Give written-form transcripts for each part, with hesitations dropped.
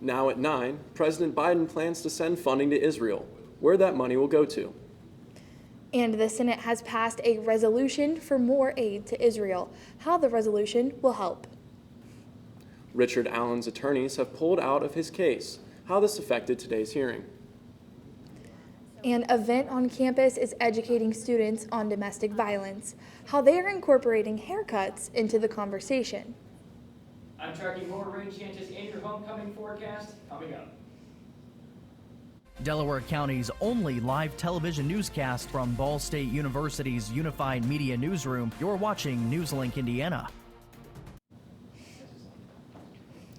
Now at 9, President Biden plans to send funding to Israel. Where that money will go to. And the Senate has passed a resolution for more aid to Israel. How the resolution will help. Richard Allen's attorneys have pulled out of his case. How this affected today's hearing. An event on campus is educating students on domestic violence. How they are incorporating haircuts into the conversation. I'm tracking more rain chances in your homecoming forecast coming up. Delaware County's only live television newscast from Ball State University's Unified Media Newsroom. You're watching NewsLink Indiana.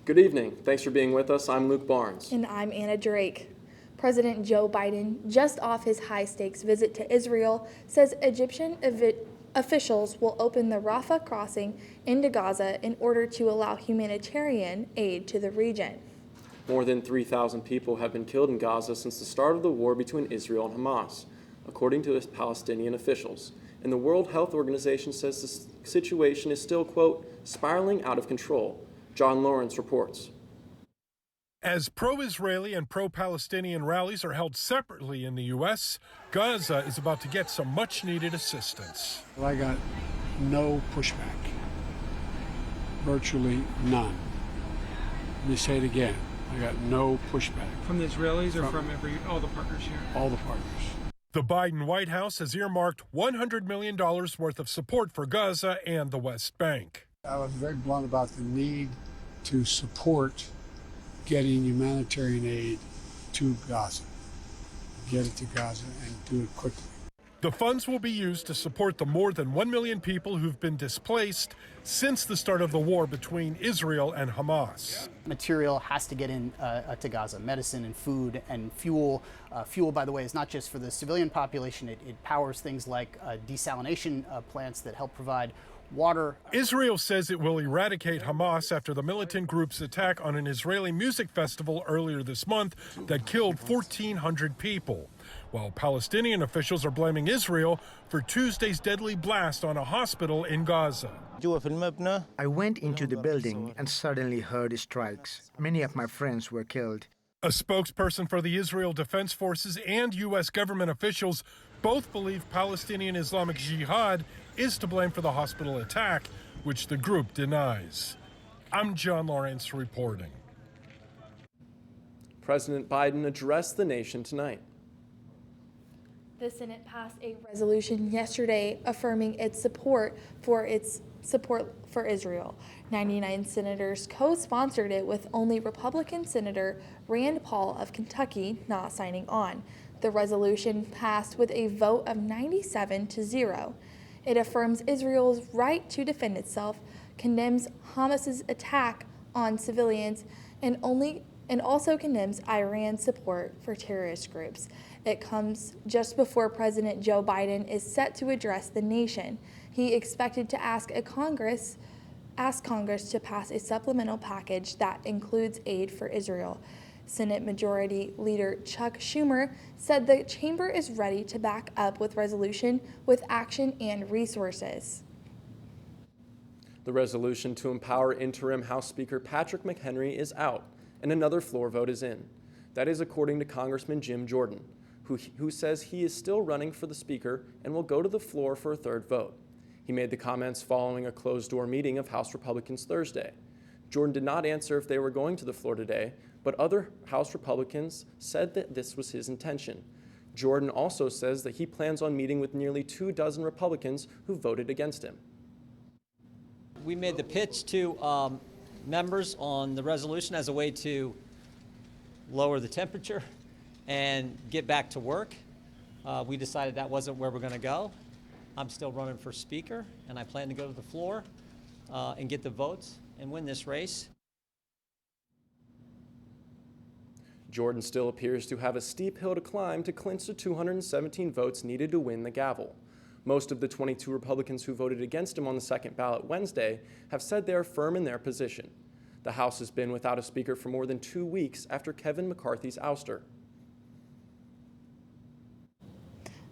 Good evening. Thanks for being with us. I'm Luke Barnes. And I'm Anna Drake. President Joe Biden, just off his high-stakes visit to Israel, says Egyptian officials will open the Rafah crossing into Gaza in order to allow humanitarian aid to the region. More than 3,000 people have been killed in Gaza since the start of the war between Israel and Hamas, according to Palestinian officials. And the World Health Organization says the situation is still, quote, spiraling out of control. John Lawrence reports. As pro-Israeli and pro-Palestinian rallies are held separately in the U.S., Gaza is about to get some much-needed assistance. I got no pushback, virtually none. Let me say it again. I got no pushback. From the Israelis or from all the partners here? All the partners. The Biden White House has earmarked $100 million worth of support for Gaza and the West Bank. I was very blunt about the need to support getting humanitarian aid to Gaza. Get it to Gaza and do it quickly. The funds will be used to support the more than 1 million people who've been displaced since the start of the war between Israel and Hamas. Material has to get in to Gaza, medicine and food and fuel. Fuel, by the way, is not just for the civilian population. It powers things like desalination plants that help provide water. Israel says it will eradicate Hamas after the militant group's attack on an Israeli music festival earlier this month that killed 1,400 people, while Palestinian officials are blaming Israel for Tuesday's deadly blast on a hospital in Gaza. I went into the building and suddenly heard strikes. Many of my friends were killed. A spokesperson for the Israel Defense Forces and U.S. government officials both believe Palestinian Islamic Jihad is to blame for the hospital attack, which the group denies. I'm John Lawrence reporting. President Biden addressed the nation tonight. The Senate passed a resolution yesterday affirming its support for Israel. 99 senators co-sponsored it, with only Republican Senator Rand Paul of Kentucky not signing on. The resolution passed with a vote of 97-0. It affirms Israel's right to defend itself, condemns Hamas's attack on civilians, and also condemns Iran's support for terrorist groups. It comes just before President Joe Biden is set to address the nation. He expected to ask Congress to pass a supplemental package that includes aid for Israel. Senate Majority Leader Chuck Schumer said the chamber is ready to back up with resolution with action and resources. The resolution to empower interim House Speaker Patrick McHenry is out, and another floor vote is in. That is according to Congressman Jim Jordan, who says he is still running for the Speaker and will go to the floor for a third vote. He made the comments following a closed-door meeting of House Republicans Thursday. Jordan did not answer if they were going to the floor today, but other House Republicans said that this was his intention. Jordan also says that he plans on meeting with nearly 24 Republicans who voted against him. We made the pitch to members on the resolution as a way to lower the temperature and get back to work. We decided that wasn't where we're going to go. I'm still running for Speaker, and I plan to go to the floor and get the votes and win this race. Jordan still appears to have a steep hill to climb to clinch the 217 votes needed to win the gavel. Most of the 22 Republicans who voted against him on the second ballot Wednesday have said they are firm in their position. The House has been without a Speaker for more than 2 weeks after Kevin McCarthy's ouster.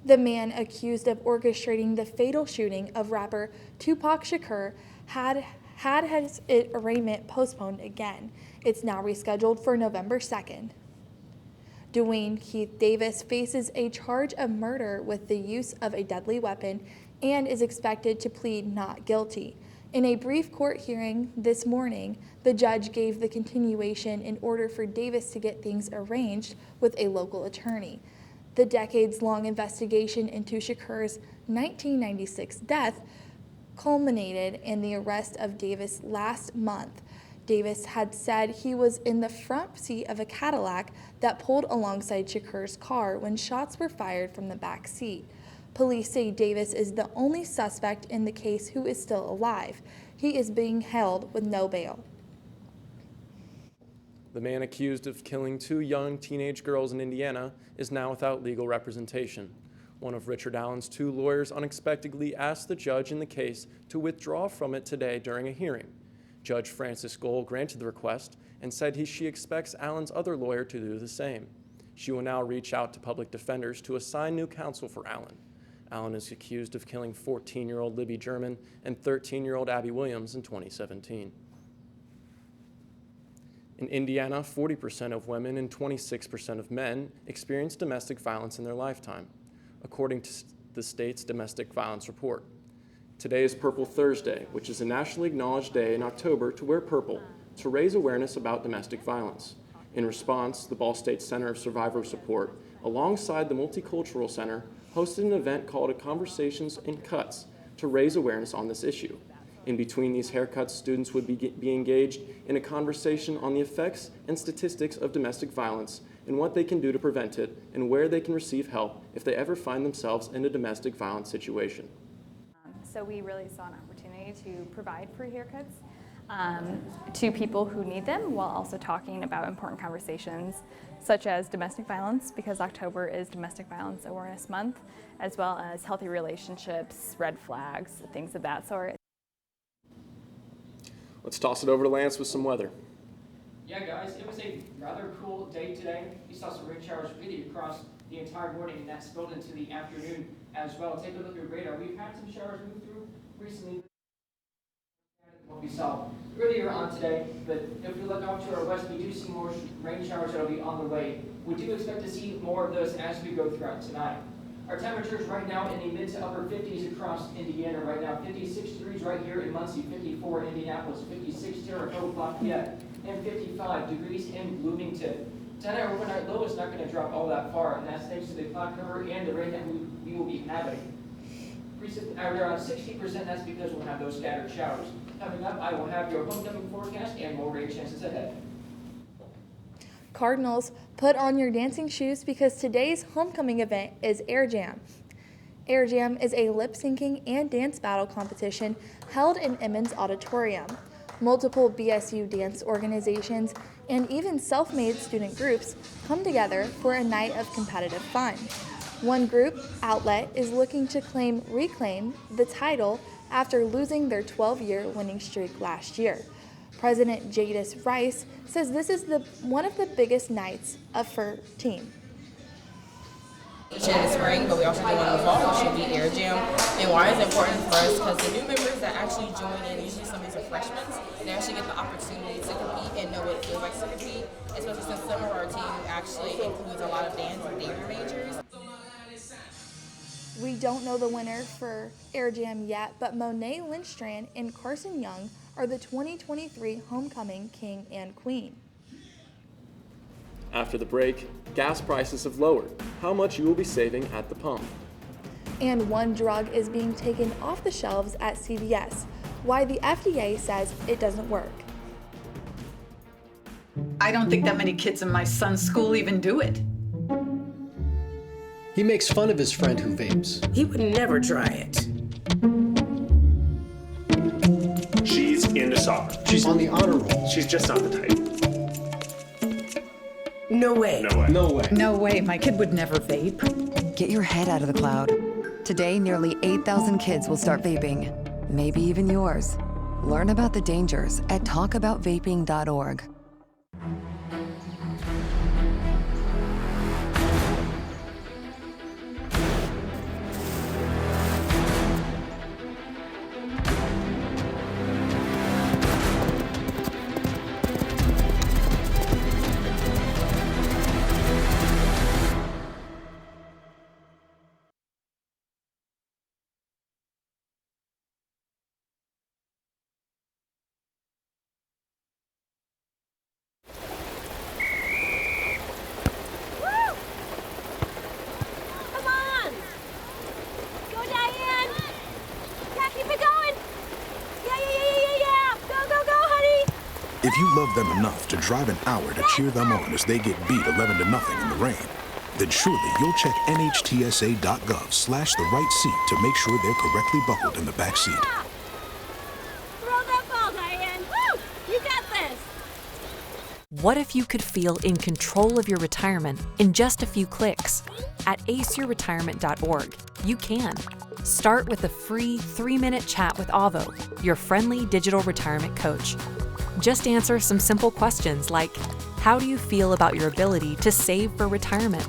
The man accused of orchestrating the fatal shooting of rapper Tupac Shakur had his arraignment postponed again. It's now rescheduled for November 2nd. Dwayne Keith Davis faces a charge of murder with the use of a deadly weapon and is expected to plead not guilty. In a brief court hearing this morning, the judge gave the continuation in order for Davis to get things arranged with a local attorney. The decades-long investigation into Shakur's 1996 death culminated in the arrest of Davis last month. Davis had said he was in the front seat of a Cadillac that pulled alongside Shakur's car when shots were fired from the back seat. Police say Davis is the only suspect in the case who is still alive. He is being held with no bail. The man accused of killing 2 young teenage girls in Indiana is now without legal representation. One of Richard Allen's 2 lawyers unexpectedly asked the judge in the case to withdraw from it today during a hearing. Judge Frances Gohl granted the request and said she expects Allen's other lawyer to do the same. She will now reach out to public defenders to assign new counsel for Allen. Allen is accused of killing 14-year-old Libby German and 13-year-old Abby Williams in 2017. In Indiana, 40% of women and 26% of men experience domestic violence in their lifetime, according to the state's domestic violence report. Today is Purple Thursday, which is a nationally acknowledged day in October to wear purple to raise awareness about domestic violence. In response, the Ball State Center of Survivor Support, alongside the Multicultural Center, hosted an event called Conversations in Cuts to raise awareness on this issue. In between these haircuts, students would be engaged in a conversation on the effects and statistics of domestic violence and what they can do to prevent it and where they can receive help if they ever find themselves in a domestic violence situation. So we really saw an opportunity to provide free haircuts to people who need them while also talking about important conversations such as domestic violence, because October is Domestic Violence Awareness Month, as well as healthy relationships, red flags, things of that sort. Let's toss it over to Lance with some weather. Yeah, guys, it was a rather cool day today. We saw some rain showers really across the entire morning, and that spilled into the afternoon as well. Take a look at your radar. We've had some showers move through recently. What we saw earlier on today, but if we look off to our west, we do see more rain showers that will be on the way. We do expect to see more of those as we go throughout tonight. Our temperatures right now in the mid to upper 50s across Indiana right now. 56 degrees right here in Muncie, 54 in Indianapolis, 56 Terre-Haute, Lafayette, and 55 degrees in Bloomington. Tonight, our overnight low is not going to drop all that far, and that's thanks to the cloud cover and the rain that we will be having. Around 60%, that's because we'll have those scattered showers. Coming up, I will have your homecoming forecast and more rain chances ahead. Cardinals, put on your dancing shoes because today's homecoming event is Air Jam. Air Jam is a lip-syncing and dance battle competition held in Emmons Auditorium. Multiple BSU dance organizations and even self-made student groups come together for a night of competitive fun. One group, Outlet, is looking to reclaim the title after losing their 12-year winning streak last year. President Jadis Rice says this is one of the biggest nights of her team. In the spring, but we also do one in the fall, which should be Air Jam. And why is it important for us? Because the new members that actually join in, usually some of these are freshmen, they actually get the opportunity to compete and know what it feels like to compete, especially since some of our team actually includes a lot of dance and theater majors. We don't know the winner for Air Jam yet, but Monet Lindstrand and Carson Young are the 2023 homecoming king and queen. After the break, gas prices have lowered. How much you will be saving at the pump. And one drug is being taken off the shelves at CVS. Why the FDA says it doesn't work. I don't think that many kids in my son's school even do it. He makes fun of his friend who vapes. He would never try it. She's into soccer. She's on the honor roll. She's just not the type. No way. No way. No way. No way, my kid would never vape. Get your head out of the cloud. Today, nearly 8,000 kids will start vaping. Maybe even yours. Learn about the dangers at talkaboutvaping.org. If you love them enough to drive an hour to cheer them on as they get beat 11-0 in the rain, then surely you'll check nhtsa.gov/the right seat to make sure they're correctly buckled in the back seat. Throw that ball, Diane. Woo! You got this. What if you could feel in control of your retirement in just a few clicks? At aceyourretirement.org, you can. Start with a free 3-minute chat with Avo, your friendly digital retirement coach. Just answer some simple questions like, how do you feel about your ability to save for retirement?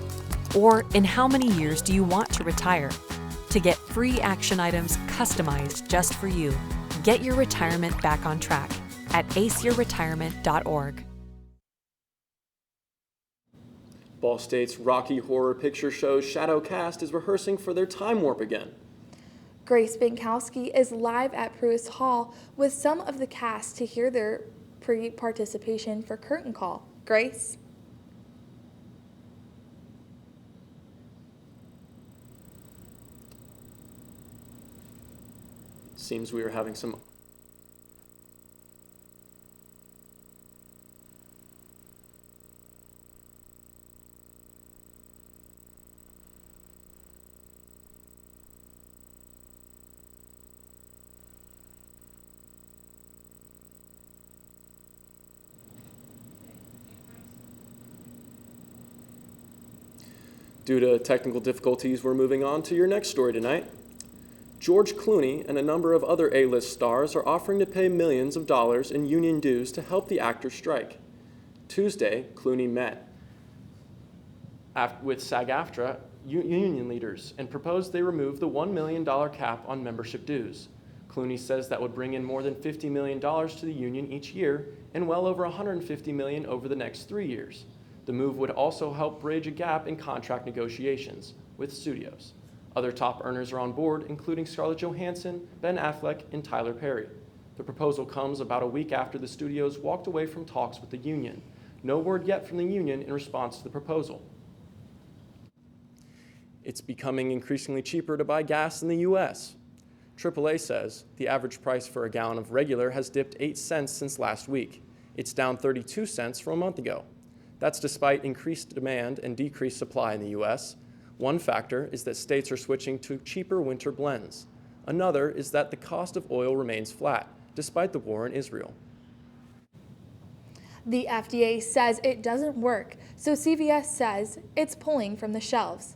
Or in how many years do you want to retire? To get free action items customized just for you, get your retirement back on track at aceyourretirement.org. Ball State's Rocky Horror Picture Show Shadowcast is rehearsing for their time warp again. Grace Binkowski is live at Pruitt Hall with some of the cast to hear their pre-participation for Curtain Call. Grace? Seems we are having some... Due to technical difficulties, we're moving on to your next story tonight. George Clooney and a number of other A-list stars are offering to pay millions of dollars in union dues to help the actors strike. Tuesday, Clooney met with SAG-AFTRA union leaders and proposed they remove the $1 million cap on membership dues. Clooney says that would bring in more than $50 million to the union each year and well over $150 million over the next 3 years. The move would also help bridge a gap in contract negotiations with studios. Other top earners are on board, including Scarlett Johansson, Ben Affleck, and Tyler Perry. The proposal comes about a week after the studios walked away from talks with the union. No word yet from the union in response to the proposal. It's becoming increasingly cheaper to buy gas in the U.S. AAA says the average price for a gallon of regular has dipped 8 cents since last week. It's down 32 cents from a month ago. That's despite increased demand and decreased supply in the U.S. One factor is that states are switching to cheaper winter blends. Another is that the cost of oil remains flat, despite the war in Israel. The FDA says it doesn't work, so CVS says it's pulling from the shelves.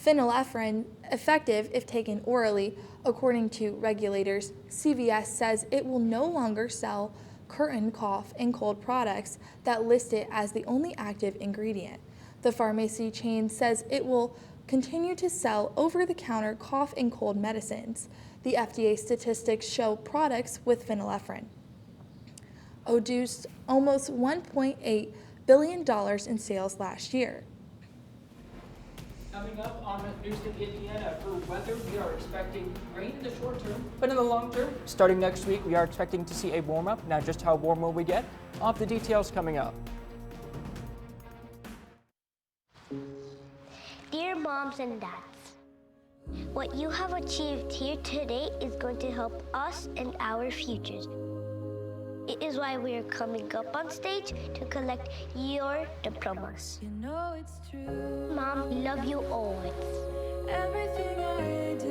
Phenylephrine, effective if taken orally, according to regulators, CVS says it will no longer sell curtain, cough, and cold products that list it as the only active ingredient. The pharmacy chain says it will continue to sell over-the-counter cough and cold medicines. The FDA statistics show products with phenylephrine produced almost $1.8 billion in sales last year. Coming up on NewsLink Indiana, for weather, we are expecting rain in the short term, but in the long term, starting next week, we are expecting to see a warm up. Now, just how warm will we get? I'll have the details coming up. Dear moms and dads, what you have achieved here today is going to help us and our futures. It is why we are coming up on stage to collect your diplomas. You know it's true. Mom, we love you always. Everything I do.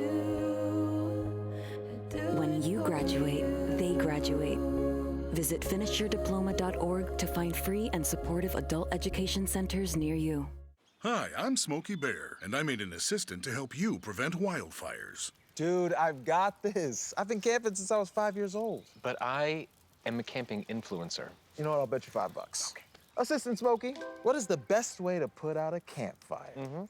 When you graduate, they graduate. Visit finishyourdiploma.org to find free and supportive adult education centers near you. Hi, I'm Smokey Bear, and I made an assistant to help you prevent wildfires. Dude, I've got this. I've been camping since I was 5 years old. But I am a camping influencer. You know what? I'll bet you $5. Okay. Assistant Smokey, what is the best way to put out a campfire?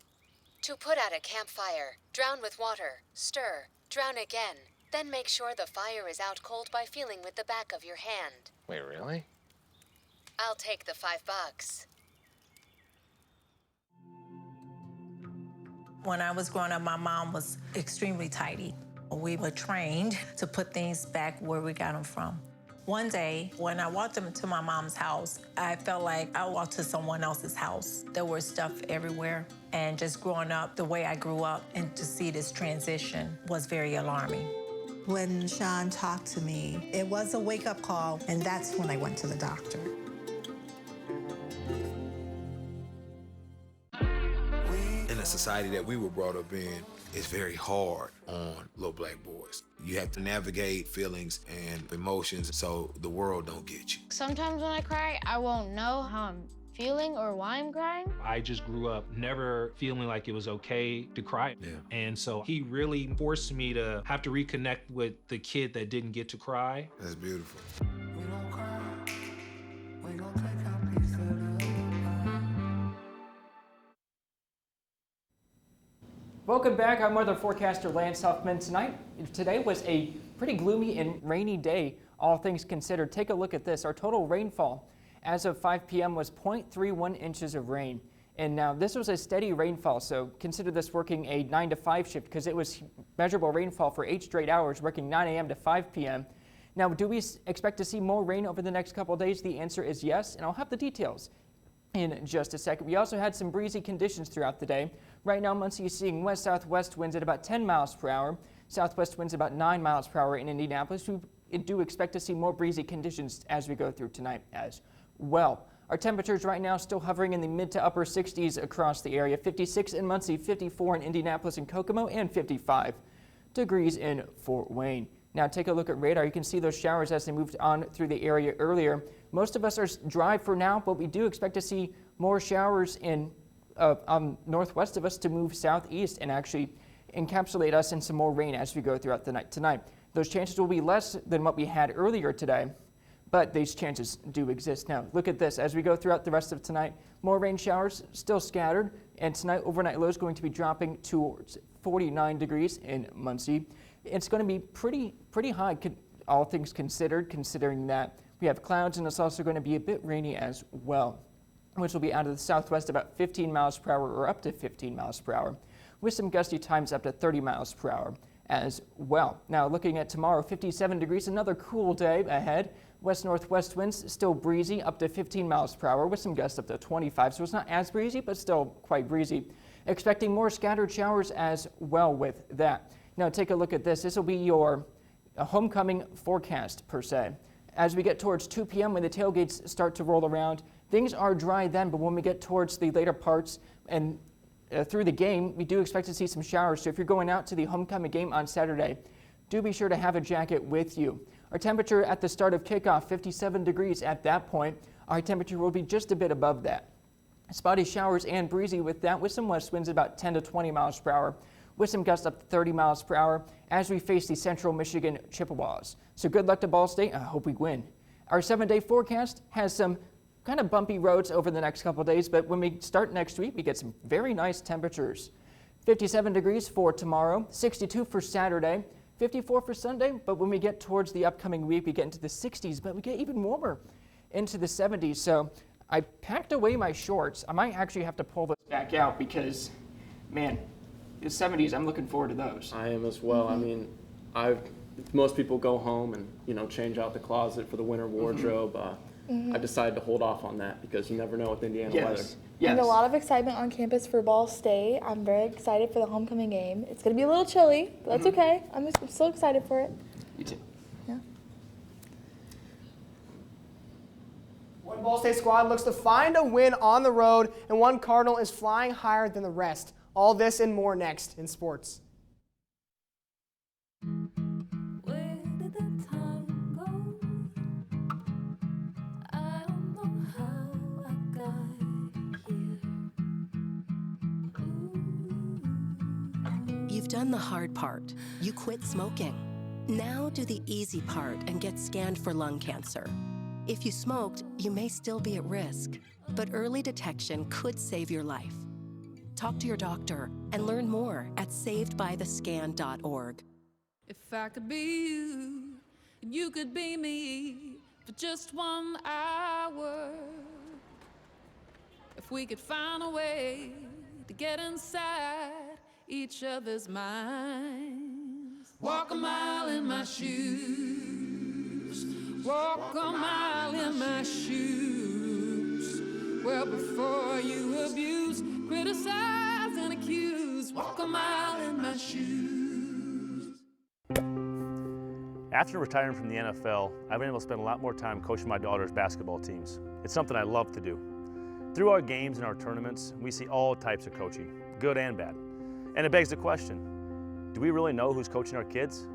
To put out a campfire, drown with water, stir, drown again. Then make sure the fire is out cold by feeling with the back of your hand. Wait, really? I'll take the $5. When I was growing up, my mom was extremely tidy. We were trained to put things back where we got them from. One day, when I walked into my mom's house, I felt like I walked to someone else's house. There was stuff everywhere. And just growing up the way I grew up and to see this transition was very alarming. When Sean talked to me, it was a wake-up call, and that's when I went to the doctor. In the society that we were brought up in, it's very hard on little black boys. You have to navigate feelings and emotions so the world don't get you. Sometimes when I cry, I won't know how I'm feeling or why I'm crying. I just grew up never feeling like it was okay to cry. Yeah. And so he really forced me to have to reconnect with the kid that didn't get to cry. That's beautiful. Welcome back. I'm weather forecaster Lance Huffman. Today was a pretty gloomy and rainy day, all things considered. Take a look at this. Our total rainfall as of 5 p.m. was 0.31 inches of rain. And now this was a steady rainfall, so consider this working a 9 to 5 shift because it was measurable rainfall for 8 straight hours, working 9 a.m. to 5 p.m. Now, do we expect to see more rain over the next couple of days? The answer is yes, and I'll have the details in just a second. We also had some breezy conditions throughout the day. Right now, Muncie is seeing west-southwest winds at about 10 miles per hour, southwest winds about 9 miles per hour in Indianapolis. We do expect to see more breezy conditions as we go through tonight as well. Our temperatures right now still hovering in the mid to upper 60s across the area. 56 in Muncie, 54 in Indianapolis and Kokomo, and 55 degrees in Fort Wayne. Now take a look at radar. You can see those showers as they moved on through the area earlier. Most of us are dry for now, but we do expect to see more showers in northwest of us to move southeast and actually encapsulate us in some more rain as we go throughout the night tonight. Those chances will be less than what we had earlier today, but these chances do exist. Now look at this. As we go throughout the rest of tonight, more rain showers still scattered, and tonight overnight low is going to be dropping towards 49 degrees in Muncie. It's going to be pretty high, all things considered, considering that we have clouds, and it's also going to be a bit rainy as well, which will be out of the southwest about 15 miles per hour or up to 15 miles per hour, with some gusty times up to 30 miles per hour as well. Now looking at tomorrow, 57 degrees, another cool day ahead. West-northwest winds still breezy up to 15 miles per hour with some gusts up to 25, so it's not as breezy, but still quite breezy. Expecting more scattered showers as well with that. Now take a look at this. This will be your homecoming forecast per se. As we get towards 2 p.m. when the tailgates start to roll around, things are dry then, but when we get towards the later parts and through the game, we do expect to see some showers. So if you're going out to the homecoming game on Saturday, do be sure to have a jacket with you. Our temperature at the start of kickoff, 57 degrees at that point. Our temperature will be just a bit above that. Spotty showers and breezy with that, with some west winds about 10 to 20 miles per hour, with some gusts up to 30 miles per hour as we face the Central Michigan Chippewas. So good luck to Ball State. I hope we win. Our 7-day forecast has some kind of bumpy roads over the next couple of days, but when we start next week, we get some very nice temperatures. 57 degrees for tomorrow, 62 for Saturday, 54 for Sunday, but when we get towards the upcoming week, we get into the 60s, but we get even warmer into the 70s. So I packed away my shorts. I might actually have to pull this back out because, man, the 70s, I'm looking forward to those. I am as well. I mean, most people go home and, change out the closet for the winter wardrobe. I decided to hold off on that because you never know with Indiana weather. Yes. And a lot of excitement on campus for Ball State. I'm very excited for the homecoming game. It's going to be a little chilly, but that's okay. I'm still excited for it. You too. Yeah. One Ball State squad looks to find a win on the road, and one Cardinal is flying higher than the rest. All this and more next in sports. You've done the hard part. You quit smoking. Now do the easy part and get scanned for lung cancer. If you smoked, you may still be at risk, but early detection could save your life. Talk to your doctor and learn more at savedbythescan.org. If I could be you, and you could be me for just 1 hour. If we could find a way to get inside each other's minds. Walk a mile in my shoes. Walk a mile in my shoes. Well, before you abuse, criticize and accuse. Walk a mile in my shoes. After retiring from the NFL, I've been able to spend a lot more time coaching my daughter's basketball teams. It's something I love to do. Through our games and our tournaments, we see all types of coaching, good and bad. And it begs the question, do we really know who's coaching our kids?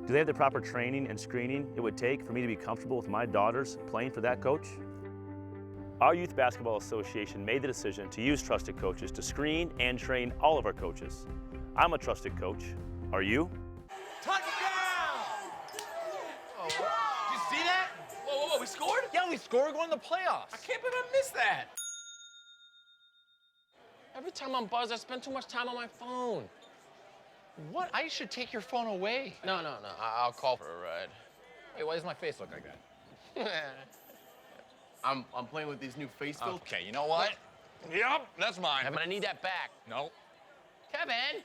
Do they have the proper training and screening it would take for me to be comfortable with my daughters playing for that coach? Our Youth Basketball Association made the decision to use trusted coaches to screen and train all of our coaches. I'm a trusted coach. Are you? Did you see that? Whoa, we scored? Yeah, we scored. We're going to the playoffs. I can't believe I missed that. Every time I'm buzzed, I spend too much time on my phone. What? I should take your phone away. No. I'll call for a ride. Hey, why does my face look like that? I'm playing with these new face filters. Okay, you know what? Yep, that's mine. But I need that back. No. Kevin!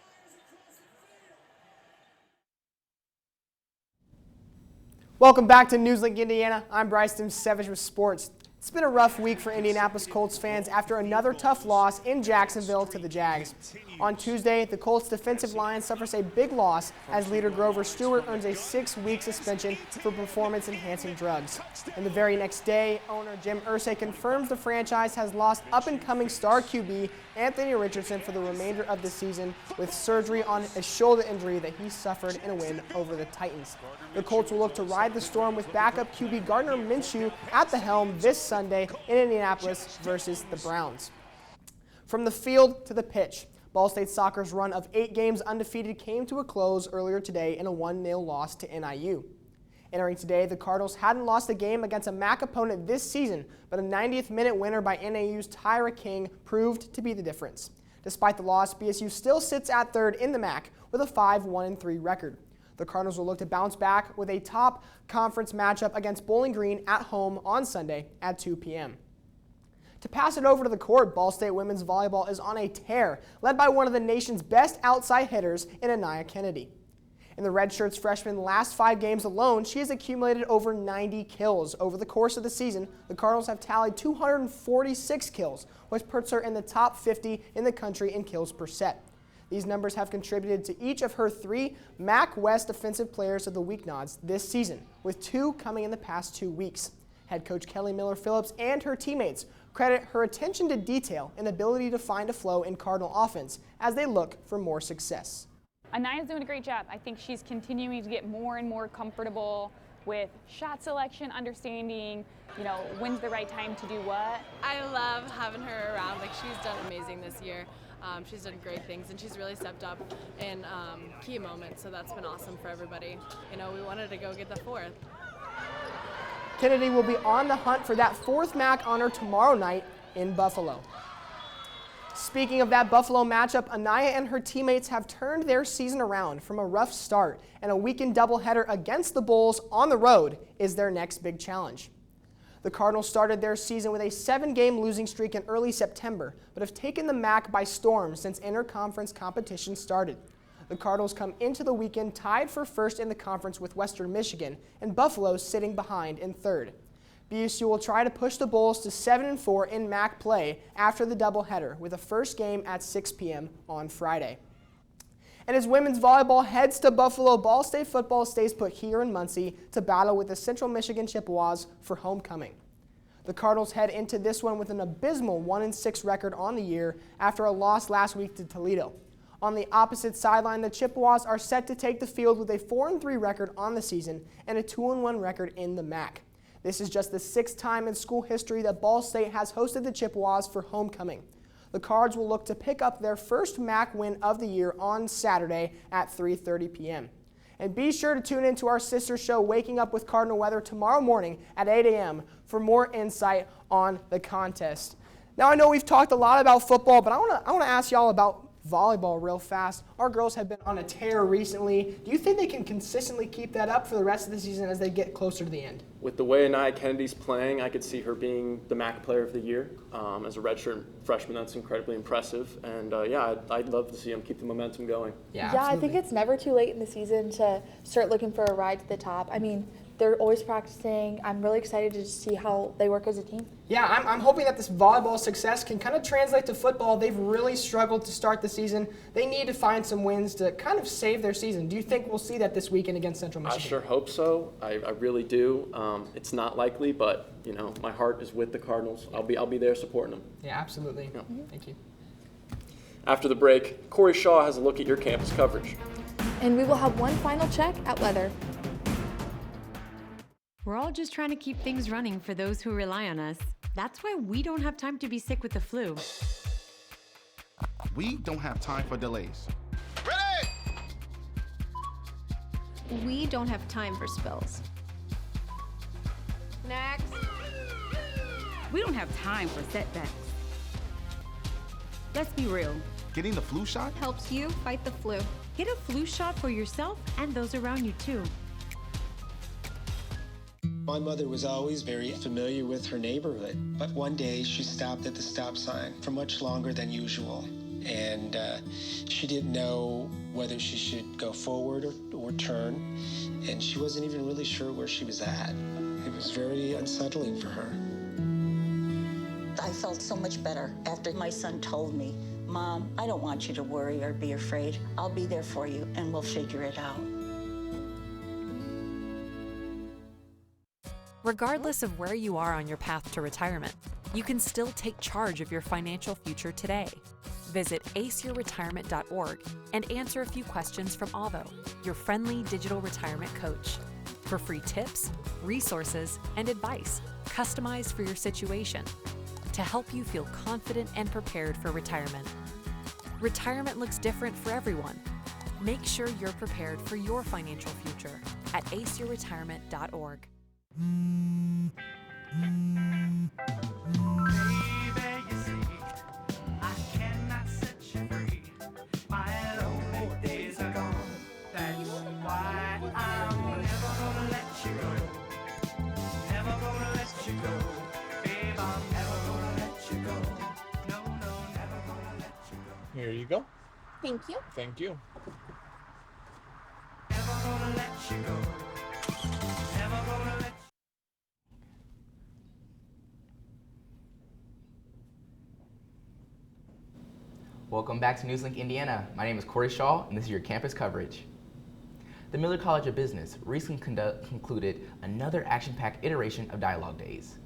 Welcome back to NewsLink Indiana. I'm Bryce Savage with sports. It's been a rough week for Indianapolis Colts fans after another tough loss in Jacksonville to the Jags. On Tuesday, the Colts defensive line suffers a big loss as leader Grover Stewart earns a 6-week suspension for performance-enhancing drugs. And the very next day, owner Jim Irsay confirms the franchise has lost up-and-coming star QB Anthony Richardson for the remainder of the season with surgery on a shoulder injury that he suffered in a win over the Titans. The Colts will look to ride the storm with backup QB Gardner Minshew at the helm this Sunday in Indianapolis versus the Browns. From the field to the pitch, Ball State Soccer's run of 8 games undefeated came to a close earlier today in a 1-0 loss to NIU. Entering today, the Cardinals hadn't lost a game against a MAC opponent this season, but a 90th minute winner by NAU's Tyra King proved to be the difference. Despite the loss, BSU still sits at third in the MAC with a 5-1-3 record. The Cardinals will look to bounce back with a top conference matchup against Bowling Green at home on Sunday at 2 p.m. To pass it over to the court, Ball State women's volleyball is on a tear, led by one of the nation's best outside hitters in Anaya Kennedy. In the Red Shirts' freshman last 5 games alone, she has accumulated over 90 kills. Over the course of the season, the Cardinals have tallied 246 kills, which puts her in the top 50 in the country in kills per set. These numbers have contributed to each of her 3 MAC West Defensive Players of the Week nods this season, with 2 coming in the past 2 weeks. Head coach Kelly Miller-Phillips and her teammates credit her attention to detail and ability to find a flow in Cardinal offense as they look for more success. Anaya's doing a great job. I think she's continuing to get more and more comfortable with shot selection, understanding, when's the right time to do what. I love having her around. She's done amazing this year. She's done great things, and she's really stepped up in key moments, so that's been awesome for everybody. We wanted to go get the 4th. Kennedy will be on the hunt for that 4th MAC honor tomorrow night in Buffalo. Speaking of that Buffalo matchup, Anaya and her teammates have turned their season around from a rough start, and a weekend doubleheader against the Bulls on the road is their next big challenge. The Cardinals started their season with a 7-game losing streak in early September, but have taken the MAC by storm since interconference competition started. The Cardinals come into the weekend tied for first in the conference with Western Michigan, and Buffalo sitting behind in third. BSU will try to push the Bulls to 7-4 in MAC play after the doubleheader, with a first game at 6 p.m. on Friday. And as women's volleyball heads to Buffalo, Ball State football stays put here in Muncie to battle with the Central Michigan Chippewas for homecoming. The Cardinals head into this one with an abysmal 1-6 record on the year after a loss last week to Toledo. On the opposite sideline, the Chippewas are set to take the field with a 4-3 record on the season and a 2-1 record in the MAC. This is just the 6th time in school history that Ball State has hosted the Chippewas for homecoming. The Cards will look to pick up their first MAC win of the year on Saturday at 3:30 p.m. And be sure to tune in to our sister show, Waking Up with Cardinal Weather, tomorrow morning at 8 a.m. for more insight on the contest. Now, I know we've talked a lot about football, but I want to ask y'all about volleyball real fast. Our girls have been on a tear recently. Do you think they can consistently keep that up for the rest of the season as they get closer to the end? With the way Anaya Kennedy's playing, I could see her being the MAC Player of the Year. As a redshirt freshman, that's incredibly impressive. And I'd love to see them keep the momentum going. Yeah, I think it's never too late in the season to start looking for a ride to the top. I mean, they're always practicing. I'm really excited to see how they work as a team. Yeah, I'm hoping that this volleyball success can kind of translate to football. They've really struggled to start the season. They need to find some wins to kind of save their season. Do you think we'll see that this weekend against Central Michigan? I sure hope so. I really do. It's not likely, but my heart is with the Cardinals. I'll be there supporting them. Yeah, absolutely. Yeah. Thank you. After the break, Corey Shaw has a look at your campus coverage. And we will have one final check at weather. We're all just trying to keep things running for those who rely on us. That's why we don't have time to be sick with the flu. We don't have time for delays. We don't have time for spills. Next. We don't have time for setbacks. Let's be real. Getting the flu shot helps you fight the flu. Get a flu shot for yourself and those around you too. My mother was always very familiar with her neighborhood, but one day she stopped at the stop sign for much longer than usual, and she didn't know whether she should go forward or turn, and she wasn't even really sure where she was at. It was very unsettling for her. I felt so much better after my son told me, "Mom, I don't want you to worry or be afraid. I'll be there for you, and we'll figure it out." Regardless of where you are on your path to retirement, you can still take charge of your financial future today. Visit aceyourretirement.org and answer a few questions from Avo, your friendly digital retirement coach, for free tips, resources, and advice customized for your situation to help you feel confident and prepared for retirement. Retirement looks different for everyone. Make sure you're prepared for your financial future at aceyourretirement.org. Here you go. Thank you. Thank you. Welcome back to NewsLink Indiana. My name is Corey Shaw, and this is your campus coverage. The Miller College of Business recently concluded another action-packed iteration of Dialogue Days.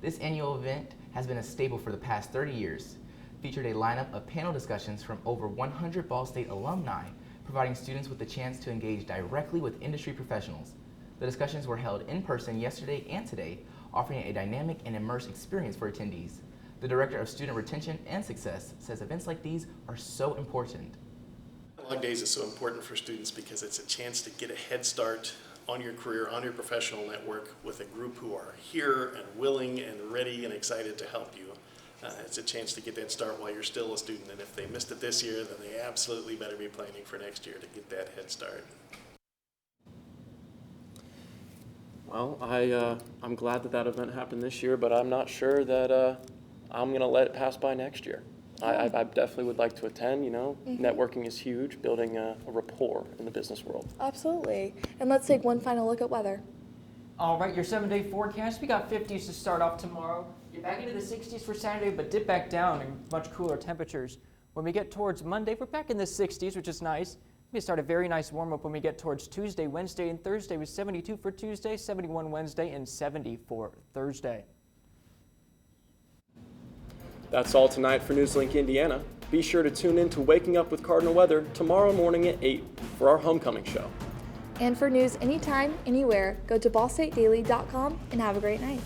This annual event has been a staple for the past 30 years, featured a lineup of panel discussions from over 100 Ball State alumni, providing students with the chance to engage directly with industry professionals. The discussions were held in person yesterday and today, offering a dynamic and immersive experience for attendees. The Director of Student Retention and Success says events like these are so important. Dialogue Days is so important for students because it's a chance to get a head start on your career, on your professional network with a group who are here and willing and ready and excited to help you. It's a chance to get that start while you're still a student, and if they missed it this year, then they absolutely better be planning for next year to get that head start. Well, I'm glad that event happened this year, but I'm not sure that I'm going to let it pass by next year. I definitely would like to attend, Networking is huge, building a rapport in the business world. Absolutely. And let's take one final look at weather. All right, your 7-day forecast. We got 50s to start off tomorrow. You're back into the 60s for Saturday, but dip back down in much cooler temperatures. When we get towards Monday, we're back in the 60s, which is nice. We start a very nice warm-up when we get towards Tuesday, Wednesday, and Thursday with 72 for Tuesday, 71 Wednesday, and 70 for Thursday. That's all tonight for NewsLink Indiana. Be sure to tune in to Waking Up with Cardinal Weather tomorrow morning at 8 for our homecoming show. And for news anytime, anywhere, go to ballstatedaily.com and have a great night.